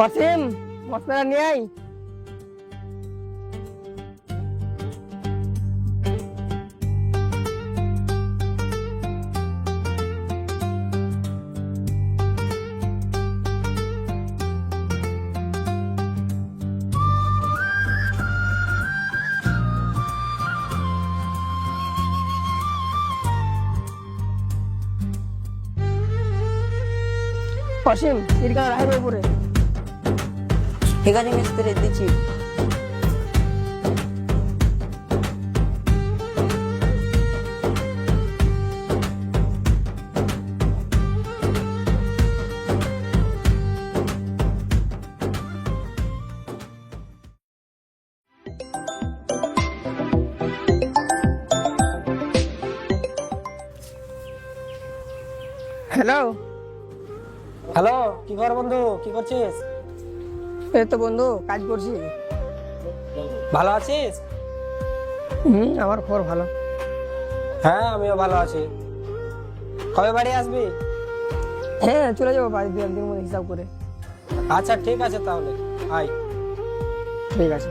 অসীম, মশলাটা নিয়ে আয়। অসীম, চিরকাল রাখবে উপরে। ঠিক আছে মিস্ত্রি, দিচ্ছি। হ্যালো। হ্যালো, কি খবর বন্ধু? কি করছিস? এই তো বন্ধু, কাজ করছি। ভালো আছিস? আমার খবর ভালো। হ্যাঁ, আমিও ভালো আছি। কবে বাড়ি আসবি? হ্যাঁ, চলে যাবো বাড়ি 2-1 দিন মধ্যে হিসাব করে। আচ্ছা ঠিক আছে, তাহলে আয়। ঠিক আছে।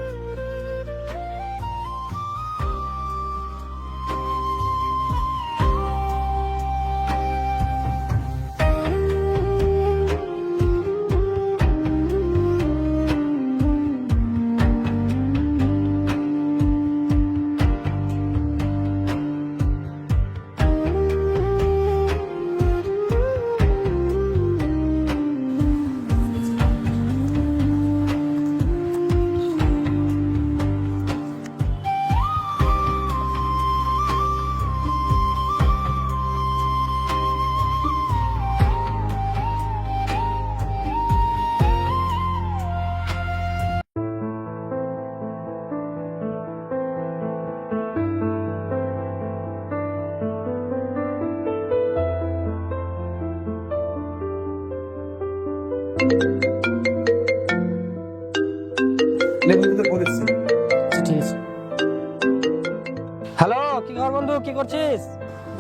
হ্যালো, কি খবর বন্ধু? কি করছিস?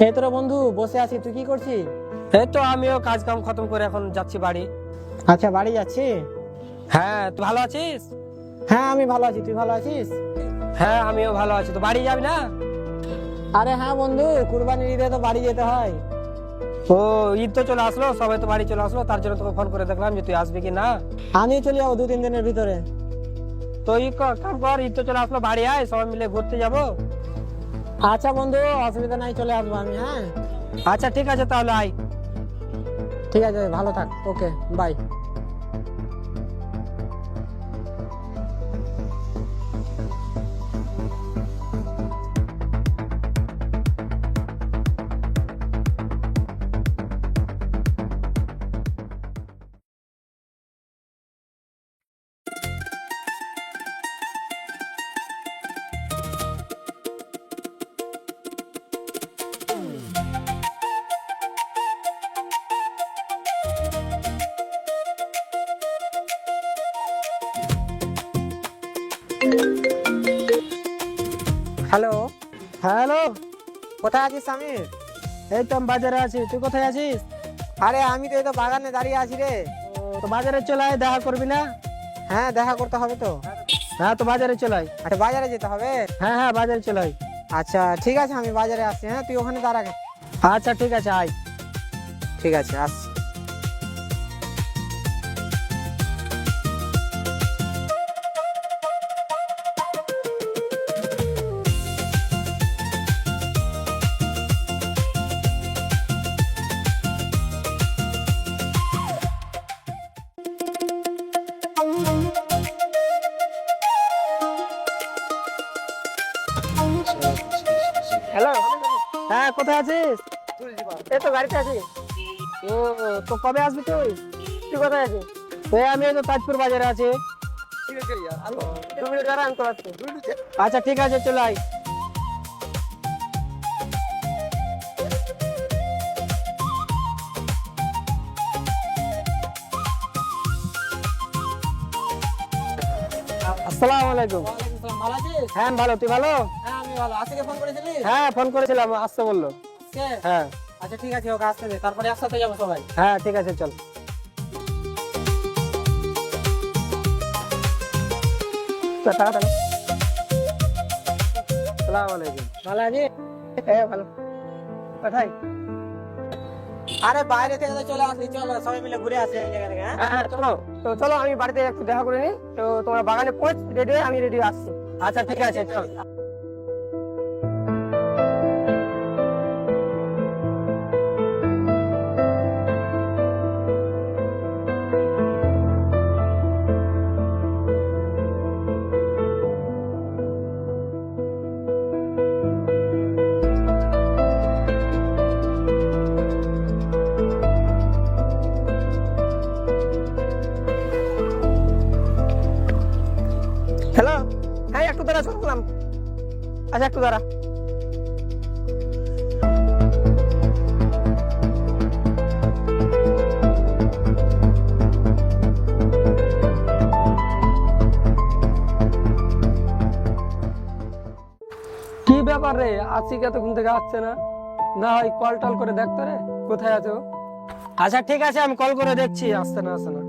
এই তোরা বন্ধু, বসে আছি। তুই কি করছিস? এই তো আমিও কাজ কাম খতম করে এখন যাচ্ছি বাড়ি। আচ্ছা, বাড়ি যাচ্ছি। হ্যাঁ, তুই ভালো আছিস? হ্যাঁ, আমি ভালো আছি। তুই ভালো আছিস? হ্যাঁ, আমিও ভালো আছি। তো বাড়ি যাবি না? আরে হ্যাঁ বন্ধু, কুরবানির ঈদে তো বাড়ি যেতে হয়। ও, ঈদ তো চলে আসলো, সবাই তো বাড়ি চলে আসলো, তার জন্য তোকে ফোন করে দেখলাম যে তুই আসবি কি না। আমি চলে যাবো 2-3 দিনের ভিতরে। তো কাম কর, ঈদ তো চলে আসলো, বাড়ি আয়, সবাই মিলে ঘুরতে যাবো। আচ্ছা বন্ধু, অসুবিধা নাই, চলে আসবো আমি। হ্যাঁ আচ্ছা ঠিক আছে, তাহলে আয়। ঠিক আছে, ভালো থাক। ওকে, বাই। হ্যালো। হ্যালো, কোথায় আছিস আমির? এই তো আমি বাজারে আছি, তুই কোথায় আছিস? আরে আমি তো এই তো বাগানে দাঁড়িয়ে আছি রে। তো বাজারে চলে আয়, দেখা করবি না? হ্যাঁ, দেখা করতে হবে তো। হ্যাঁ, তো বাজারে চলে আয়। আচ্ছা, বাজারে যেতে হবে? হ্যাঁ হ্যাঁ, বাজারে চলে আয়। আচ্ছা ঠিক আছে, আমি বাজারে আসছি। হ্যাঁ, তুই ওখানে দাঁড়া। আচ্ছা ঠিক আছে, আয়। ঠিক আছে, আসছি। হ্যালো। হ্যাঁ, কোথায় আছিস? এই তো গাড়িতে আছি। ও, তো কবে আসবি তুই? তুই কোথায় আছিস? এই আমি এই তো তাজপুর বাজারে আছি। 2 মিনিট দাঁড়া, আমি চলে আসছি। আচ্ছা ঠিক আছে, চলে আয়। আসসালামু আলাইকুম। ভালো আছিস? হ্যাঁ ভালো, তুই ভালো? হ্যাঁ, আমি ভালো। আজকে ফোন করেছিলি? হ্যাঁ, ফোন করেছিলাম, আসতে বললো। কে? হ্যাঁ আচ্ছা ঠিক আছে, ওকে আসতে দে, তারপরে একসাথে যাবো সবাই। হ্যাঁ, ঠিক আছে, চল। টাকাটা নে। আসসালামু আলাইকুম। ভালো আছি? হ্যাঁ ভালো। কোথায়? আরে বাইরে থেকে তো চলে আসি, চলো সবাই মিলে ঘুরে আসি এই জায়গা থেকে, হ্যাঁ? হ্যাঁ চলো। তো চলো আমি বাড়িতে একটু দেখা করে নিই। তো তোমার বাগানে পৌঁছ, রেডি আমি রেডি আসছি। আচ্ছা ঠিক আছে, চল। হ্যালো, হ্যাঁ একটু দাঁড়া, শুনলাম। আচ্ছা একটু দাঁড়া। কি ব্যাপার রে, আশিক এতক্ষণ থেকে আসছে না? না হয় কল টল করে দেখতো রে, কোথায় আছে ও? আচ্ছা ঠিক আছে, আমি কল করে দেখছি, আসছে না আসছে না।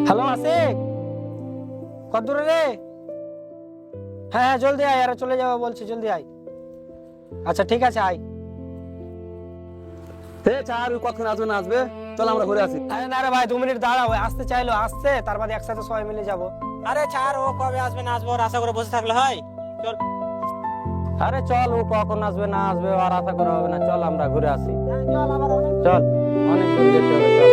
হ্যালো আশিক, কত দূরে রে? হ্যাঁ হ্যাঁ জলদি আয়, আর চলে যাবো বলছি, জলদি আয়। আচ্ছা ঠিক আছে, আয়। চার কতক্ষণ আসবে না আসবে, চল আমরা ঘুরে আসি। আরে না রে ভাই, 2 মিনিট দাঁড়াও, আসতে চাইলো আসছে, তার বাদে একসাথে সবাই মিলে যাবো। আরে ছাড়, ও কবে আসবে না আসবে ওর আশা করে বসে থাকলে হয়? চল। আরে চল, ও কখন আসবে না আসবে আর আশা করা হবে না, চল আমরা ঘুরে আসি। চল, আবার অনেক চল, অনেক দূর যেতে হবে, চল।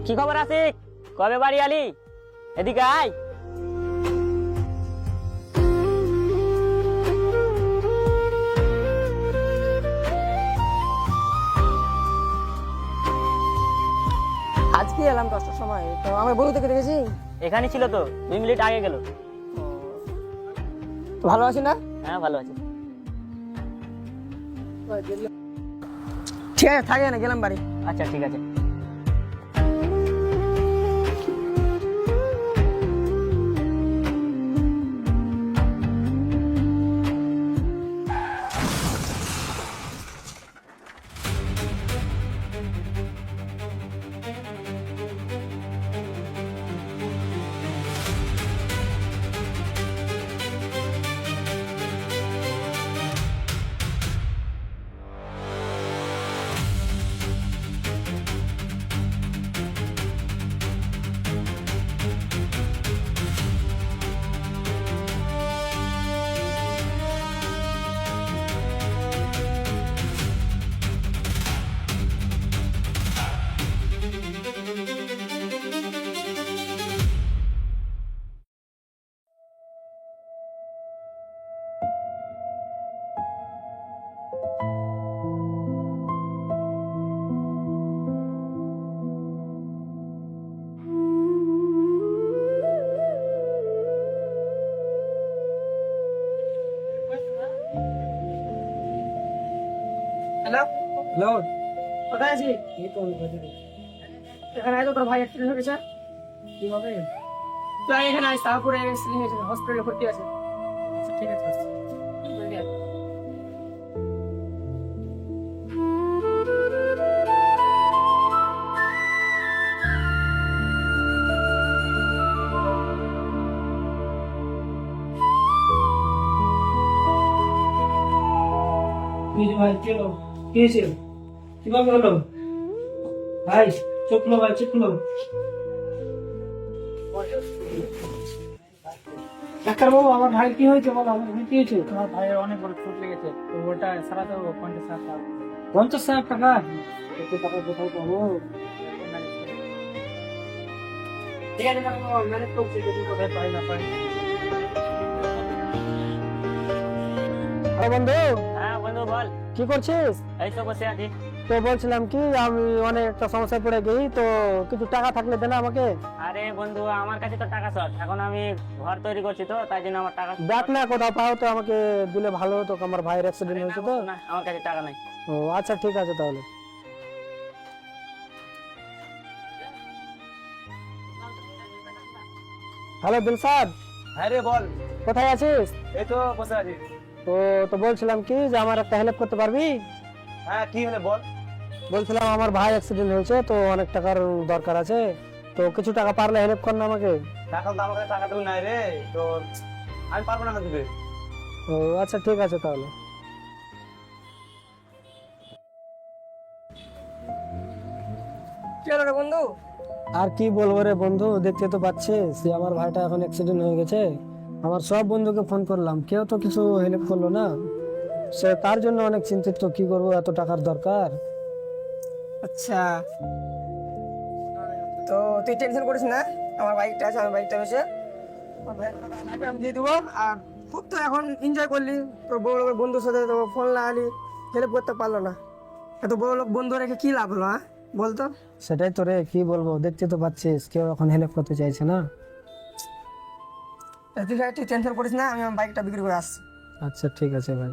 কি খবর আছে? কবে বাড়ি আলি? এদিকে আয়। আজকে এলাম 10টার সময়, তো আমার বউ থেকে দেখেছি। এখানে ছিল তো, 2 মিনিট আগে গেল। ভালো আছি না? হ্যাঁ ভালো আছে। ঠিক আছে, থাকে না, গেলাম বাড়ি। আচ্ছা ঠিক আছে। হ্যালো হ্যালো, কোথায় আছিস? এই তো এখানে আয় তো, তোর ভাই অ্যাক্সিডেন্ট হয়ে গেছে। কি হবে? তুই এখানে আয়, তারপরে হসপিটালে ভর্তি আছে। ঠিক আছে, জলদি আয়। ভাই কি হলো? কি হয়েছে? কিভাবে হলো ভাই? চুপ লো ভাই, চুপ লো। ডাক্তারবাবু, আমার ভাই কি হয়েছে বলো, আমার ভাই কি হয়েছে? তোমার ভাইয়ের অনেক বড় চোট লেগেছে, তো ওটা সারাতে হবে 50,000 টাকা। 50,000 টাকা? এত টাকা কোথায় পাবো? ঠিক আছে ডাক্তারবাবু, ম্যানেজ করছি, যদি কোথায় পাই না পাই। আরে বন্ধু, হ্যাঁ বন্ধু বল। কি করছিস? এই তো বসে আছি। তো বলছিলাম কি আমি অনেক একটা সমস্যায় পড়ে গেই, তো কিছু টাকা থাকলে দেন আমাকে। আরে বন্ধু আমার কাছে তো টাকা শর্ট, এখন আমি ঘর তৈরি করছি তো তাই জন্য আমার টাকা দেখ না কোথাও পাও তো আমাকে দিলে ভালো হতো, আমার ভাইয়ের অ্যাক্সিডেন্ট হয়েছে তো। না, আমার কাছে টাকা নাই। ও আচ্ছা ঠিক আছে তাহলে। হ্যালো দিলশাদ, হ্যাঁ রে বল। কোথায় আছিস? এই তো বসে আছি। তো বলছিলাম কি যে আমার একটা হেল্প করতে পারবি? হ্যাঁ কি হলো বল। বলছিলাম আমার ভাই অ্যাক্সিডেন্ট হয়েছে তো অনেক টাকার দরকার আছে, তো কিছু টাকা পারলে হেল্প কর না আমাকে। টাকা তো আমার কাছে টাকা তো নাই রে, তো আমি পারবো না দিতে। ও আচ্ছা ঠিক আছে তাহলে। কি হলো রে বন্ধু? আর কি বলবো রে বন্ধু, দেখতে তো পাচ্ছিস যে আমার ভাইটা এখন অ্যাক্সিডেন্ট হয়ে গেছে। আমার সব বন্ধুকে ফোন করলাম, কেউ তো কিছু হেল্প করলো না। সে তার জন্য অনেক চিন্তিত, কি করবো, এত টাকার দরকার। আচ্ছা, তো তুই টেনশন করিস না, আমার বাইকটা আছে, আমার বাইকটা বেশি আমি দিয়ে দেবো। আর খুব তো এখন এনজয় করলি, তোর বড় লোকের বন্ধুর সাথে তো ফোন লাগালি, হেল্প করতে পারলো না। এত বড় লোক বন্ধু রেখে কি লাভ হলো, হ্যাঁ বলতো? সেটাই তো রে, কি বলবো, দেখতে তো পাচ্ছিস কেউ এখন হেল্প করতে চাইছে না। তুই টেনশন করিস না, আমি আমার বাইকটা বিক্রি করে আসছি। আচ্ছা ঠিক আছে ভাই।